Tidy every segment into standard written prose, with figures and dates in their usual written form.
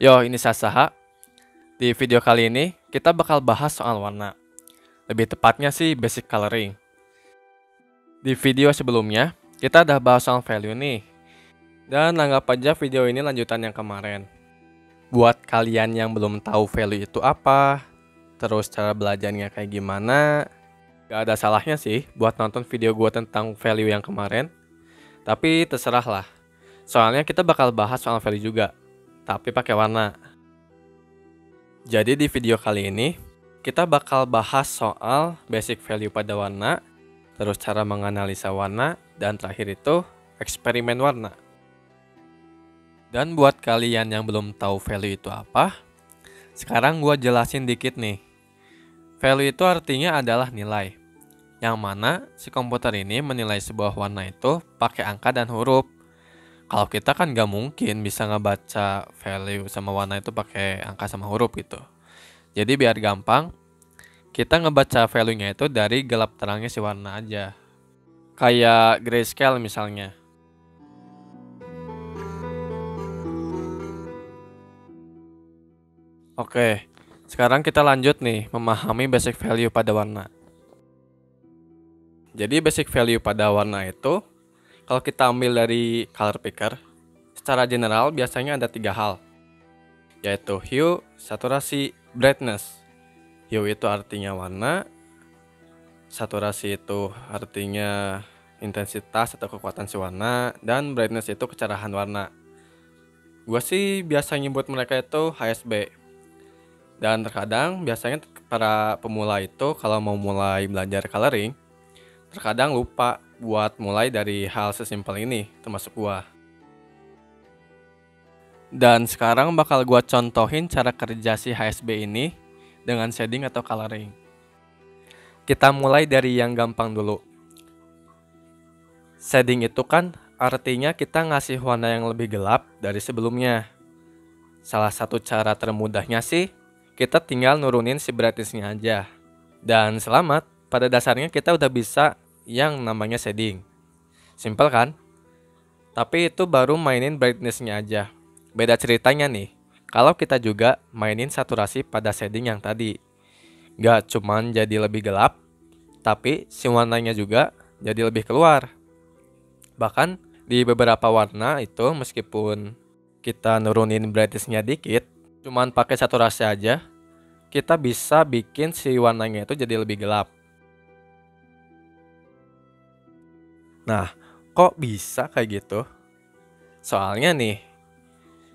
Yo, ini Sasaha. Di video kali ini, kita bakal bahas soal warna. Lebih tepatnya sih basic coloring. Di video sebelumnya, kita udah bahas soal value nih. Dan anggap aja video ini lanjutan yang kemarin. Buat kalian yang belum tahu value itu apa, terus cara belajarnya kayak gimana, gak ada salahnya sih buat nonton video gua tentang value yang kemarin. Tapi terserah lah. Soalnya kita bakal bahas soal value juga, tapi pakai warna. Jadi di video kali ini, kita bakal bahas soal basic value pada warna, terus cara menganalisa warna, dan terakhir itu eksperimen warna. Dan buat kalian yang belum tahu value itu apa, sekarang gua jelasin dikit nih. Value itu artinya adalah nilai, yang mana si komputer ini menilai sebuah warna itu pakai angka dan huruf. Kalau kita kan gak mungkin bisa ngebaca value sama warna itu pakai angka sama huruf gitu. Jadi biar gampang, kita ngebaca value-nya itu dari gelap terangnya si warna aja. Kayak grayscale misalnya. Oke, sekarang kita lanjut nih memahami basic value pada warna. Jadi basic value pada warna itu, kalau kita ambil dari color picker, secara general biasanya ada 3 hal, yaitu hue, saturasi, brightness. Hue itu artinya warna, saturasi itu artinya intensitas atau kekuatan si warna, dan brightness itu kecerahan warna. Gua sih biasa nyebut mereka itu HSB. Dan terkadang biasanya para pemula itu kalau mau mulai belajar coloring, terkadang lupa buat mulai dari hal sesimpel ini, termasuk gua. Dan sekarang bakal gua contohin cara kerja si HSB ini dengan shading atau coloring. Kita mulai dari yang gampang dulu. Shading itu kan artinya kita ngasih warna yang lebih gelap dari sebelumnya. Salah satu cara termudahnya sih, kita tinggal nurunin si brightness-nya aja. Dan selamat, pada dasarnya kita udah bisa yang namanya shading. Simpel kan? Tapi itu baru mainin brightness-nya aja. Beda ceritanya nih, kalau kita juga mainin saturasi pada shading yang tadi. Gak cuman jadi lebih gelap, tapi si warnanya juga jadi lebih keluar. Bahkan di beberapa warna itu meskipun kita nurunin brightness-nya dikit, cuman pakai saturasi aja, kita bisa bikin si warnanya itu jadi lebih gelap. Nah, kok bisa kayak gitu? Soalnya nih,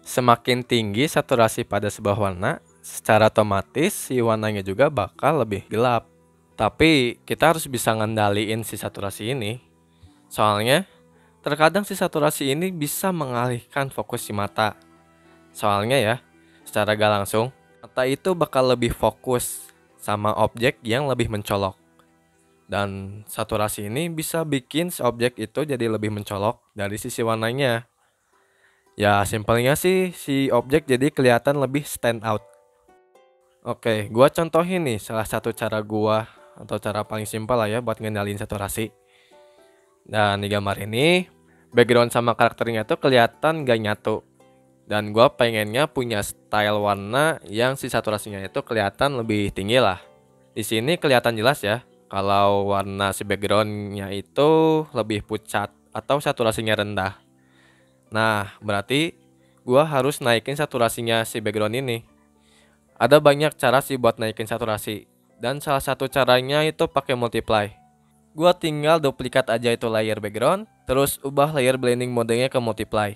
semakin tinggi saturasi pada sebuah warna, secara otomatis si warnanya juga bakal lebih gelap. Tapi kita harus bisa ngendaliin si saturasi ini. Soalnya, terkadang si saturasi ini bisa mengalihkan fokus si mata. Soalnya ya, secara gak langsung, mata itu bakal lebih fokus sama objek yang lebih mencolok. Dan saturasi ini bisa bikin si objek itu jadi lebih mencolok dari sisi warnanya. Ya simpelnya sih si objek jadi kelihatan lebih stand out. Oke, gua contohin nih salah satu cara gua atau cara paling simpel lah ya buat ngendalin saturasi. Dan di gambar ini, background sama karakternya tuh kelihatan gak nyatu. Dan gua pengennya punya style warna yang si saturasinya itu kelihatan lebih tinggi lah. Di sini kelihatan jelas ya, kalau warna si backgroundnya itu lebih pucat atau saturasinya rendah. Nah, berarti gua harus naikin saturasinya si background ini. Ada banyak cara sih buat naikin saturasi. Dan salah satu caranya itu pakai multiply. Gua tinggal duplikat aja itu layer background, terus ubah layer blending modenya ke multiply.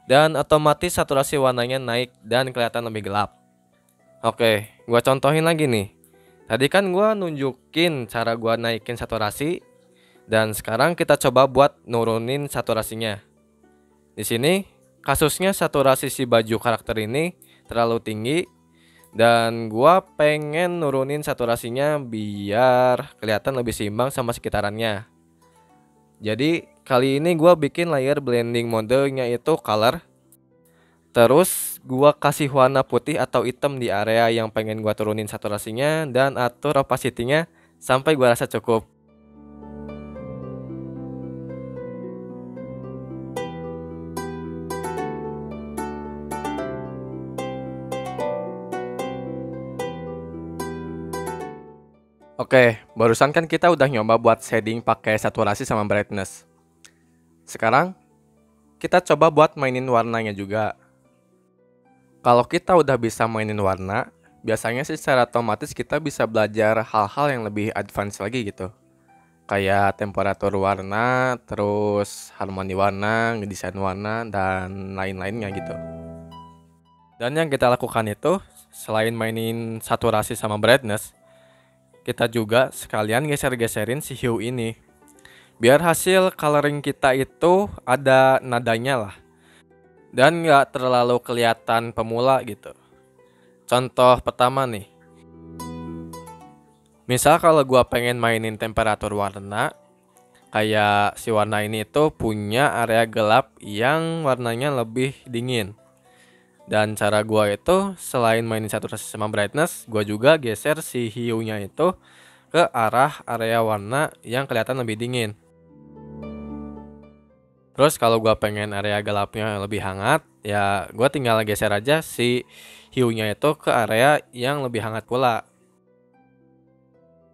Dan otomatis saturasi warnanya naik dan kelihatan lebih gelap. Oke, gua contohin lagi nih. Tadi kan gua nunjukin cara gua naikin saturasi, dan sekarang kita coba buat nurunin saturasinya. Di sini kasusnya saturasi si baju karakter ini terlalu tinggi dan gua pengen nurunin saturasinya biar kelihatan lebih seimbang sama sekitarannya. Jadi kali ini gua bikin layer blending modenya itu color. Terus gua kasih warna putih atau hitam di area yang pengen gua turunin saturasinya dan atur opacity-nya sampai gua rasa cukup. Oke, barusan kan kita udah nyoba buat shading pakai saturasi sama brightness. Sekarang kita coba buat mainin warnanya juga. Kalau kita udah bisa mainin warna, biasanya sih secara otomatis kita bisa belajar hal-hal yang lebih advance lagi gitu. Kayak temperatur warna, terus harmoni warna, ngedesain warna, dan lain-lainnya gitu. Dan yang kita lakukan itu, selain mainin saturasi sama brightness, kita juga sekalian geser-geserin si hue ini. Biar hasil coloring kita itu ada nadanya lah. Dan nggak terlalu kelihatan pemula gitu. Contoh pertama nih. Misal kalau gua pengen mainin temperatur warna, kayak si warna ini itu punya area gelap yang warnanya lebih dingin. Dan cara gua itu selain mainin saturasi sama brightness, gua juga geser si hue-nya itu ke arah area warna yang kelihatan lebih dingin. Terus kalau gua pengen area gelapnya lebih hangat, ya gua tinggal geser aja si hue-nya itu ke area yang lebih hangat pula.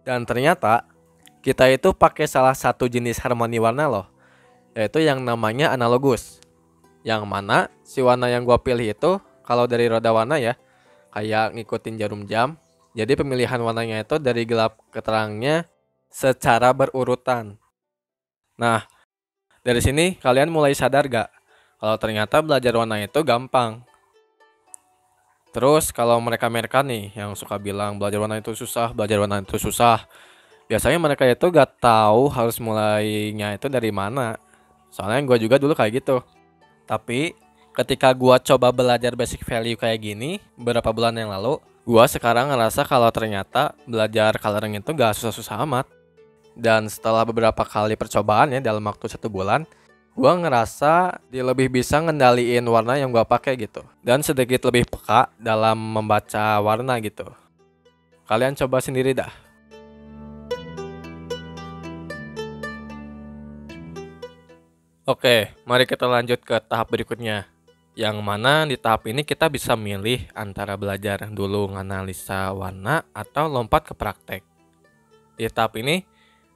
Dan ternyata kita itu pakai salah satu jenis harmoni warna loh, yaitu yang namanya analogus. Yang mana si warna yang gua pilih itu kalau dari roda warna ya, kayak ngikutin jarum jam. Jadi pemilihan warnanya itu dari gelap ke terangnya secara berurutan. Nah, dari sini kalian mulai sadar gak kalau ternyata belajar warna itu gampang. Terus kalau mereka-mereka nih yang suka bilang belajar warna itu susah, belajar warna itu susah. Biasanya mereka itu gak tahu harus mulainya itu dari mana. Soalnya gue juga dulu kayak gitu. Tapi ketika gue coba belajar basic value kayak gini beberapa bulan yang lalu, gue sekarang ngerasa kalau ternyata belajar coloring itu gak susah-susah amat. Dan setelah beberapa kali percobaan ya dalam waktu 1 bulan, gue ngerasa dia lebih bisa ngendaliin warna yang gue pakai gitu. Dan sedikit lebih peka dalam membaca warna gitu. Kalian coba sendiri dah. Oke, mari kita lanjut ke tahap berikutnya. Yang mana di tahap ini kita bisa milih antara belajar dulu nganalisa warna atau lompat ke praktek. Di tahap ini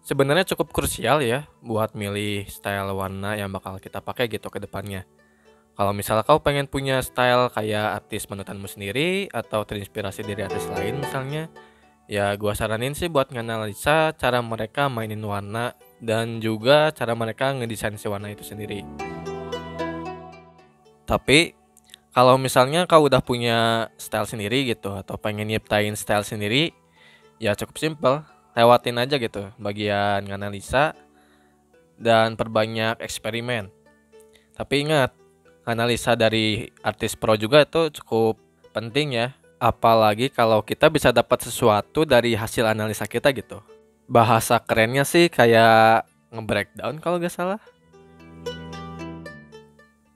sebenarnya cukup krusial ya buat milih style warna yang bakal kita pakai gitu ke depannya. Kalau misalnya kau pengen punya style kayak artis panutanmu sendiri atau terinspirasi dari artis lain misalnya, ya gua saranin sih buat nganalisa cara mereka mainin warna dan juga cara mereka ngedesain si warna itu sendiri. Tapi kalau misalnya kau udah punya style sendiri gitu atau pengen nyiptain style sendiri, ya cukup simple. Lewatin aja gitu bagian analisa dan perbanyak eksperimen. Tapi ingat, analisa dari artis pro juga itu cukup penting ya. Apalagi kalau kita bisa dapat sesuatu dari hasil analisa kita gitu. Bahasa kerennya sih kayak nge-breakdown kalau gak salah.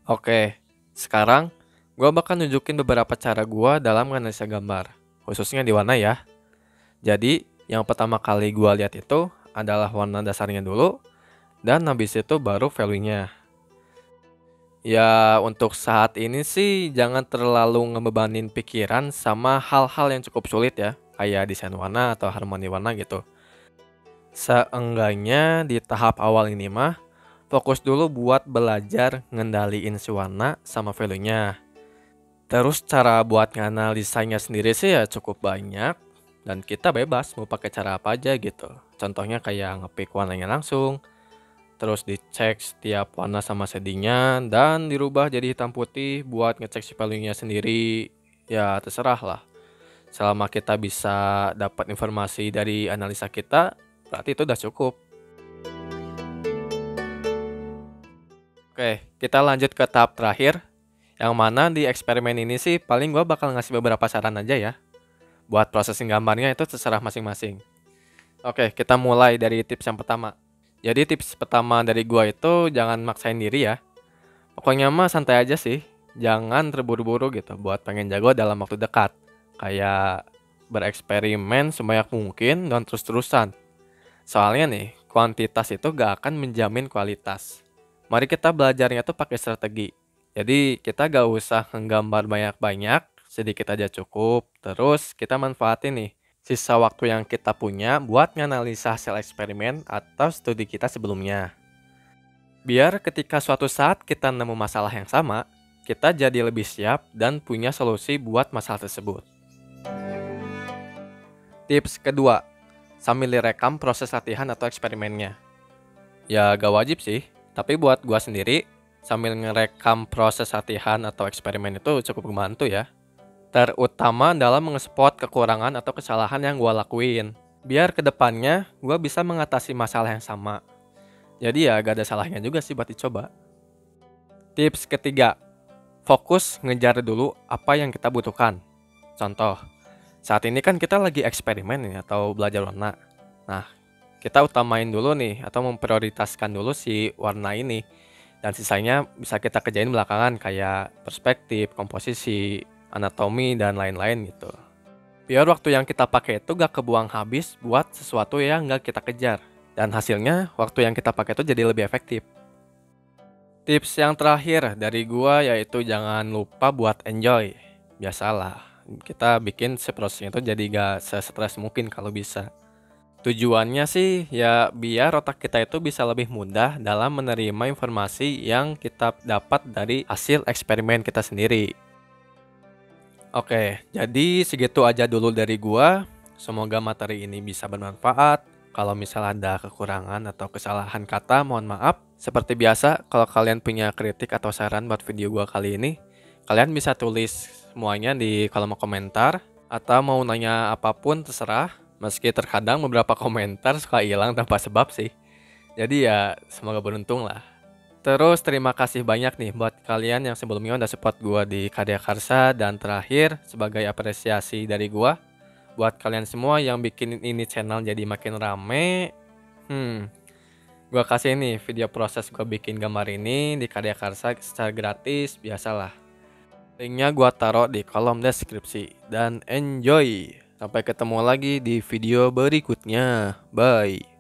Oke, sekarang gua bakal nunjukin beberapa cara gua dalam menganalisa gambar, khususnya di warna ya. Jadi, yang pertama kali gua lihat itu adalah warna dasarnya dulu, dan habis itu baru value-nya. Ya, untuk saat ini sih jangan terlalu ngebebanin pikiran sama hal-hal yang cukup sulit ya, kayak desain warna atau harmoni warna gitu. Seenggaknya di tahap awal ini mah, fokus dulu buat belajar ngendaliin si warna sama value-nya. Terus cara buat nganalisanya sendiri sih ya cukup banyak. Dan kita bebas mau pakai cara apa aja gitu. Contohnya kayak ngepick warnanya langsung. Terus dicek setiap warna sama shadingnya. Dan dirubah jadi hitam putih buat ngecek si value-nya sendiri. Ya terserah lah. Selama kita bisa dapat informasi dari analisa kita, berarti itu udah cukup. Oke, kita lanjut ke tahap terakhir. Yang mana di eksperimen ini sih paling gue bakal ngasih beberapa saran aja ya. Buat processing gambarnya itu terserah masing-masing. Oke, kita mulai dari tips yang pertama. Jadi tips pertama dari gue itu jangan maksain diri ya. Pokoknya mah santai aja sih. Jangan terburu-buru gitu buat pengen jago dalam waktu dekat. Kayak bereksperimen sebanyak mungkin dan terus-terusan. Soalnya nih, kuantitas itu gak akan menjamin kualitas. Mari kita belajarnya tuh pakai strategi. Jadi kita gak usah nggambar banyak-banyak, sedikit aja cukup. Terus kita manfaatin nih sisa waktu yang kita punya buat nganalisa hasil eksperimen atau studi kita sebelumnya. Biar ketika suatu saat kita nemu masalah yang sama, kita jadi lebih siap dan punya solusi buat masalah tersebut. Tips kedua, sambil direkam proses latihan atau eksperimennya. Ya gak wajib sih, tapi buat gua sendiri, sambil ngerekam proses latihan atau eksperimen itu cukup membantu ya. Terutama dalam mengespot kekurangan atau kesalahan yang gua lakuin. Biar kedepannya gua bisa mengatasi masalah yang sama. Jadi ya gak ada salahnya juga sih buat dicoba. Tips ketiga, fokus ngejar dulu apa yang kita butuhkan. Contoh, saat ini kan kita lagi eksperimen nih atau belajar warna. Nah, kita utamain dulu nih atau memprioritaskan dulu si warna ini. Dan sisanya bisa kita kerjain belakangan kayak perspektif, komposisi, anatomi, dan lain-lain gitu. Biar waktu yang kita pakai itu gak kebuang habis buat sesuatu yang gak kita kejar. Dan hasilnya waktu yang kita pakai itu jadi lebih efektif. Tips yang terakhir dari gua yaitu jangan lupa buat enjoy. Biasalah, kita bikin si prosesnya itu jadi gak se-stres mungkin kalau bisa. Tujuannya sih ya biar otak kita itu bisa lebih mudah dalam menerima informasi yang kita dapat dari hasil eksperimen kita sendiri. Oke, jadi segitu aja dulu dari gua. Semoga materi ini bisa bermanfaat. Kalau misalnya ada kekurangan atau kesalahan kata, mohon maaf. Seperti biasa, kalau kalian punya kritik atau saran buat video gua kali ini, kalian bisa tulis semuanya di kolom komentar. Atau mau nanya apapun terserah. Meski terkadang beberapa komentar suka hilang tanpa sebab sih. Jadi ya semoga beruntung lah. Terus terima kasih banyak nih buat kalian yang sebelumnya udah support gua di Karya Karsa. Dan terakhir sebagai apresiasi dari gua, buat kalian semua yang bikin ini channel jadi makin rame, gua kasih nih video proses gua bikin gambar ini di Karya Karsa secara gratis, biasalah. Linknya gua taruh di kolom deskripsi. Dan enjoy! Sampai ketemu lagi di video berikutnya. Bye!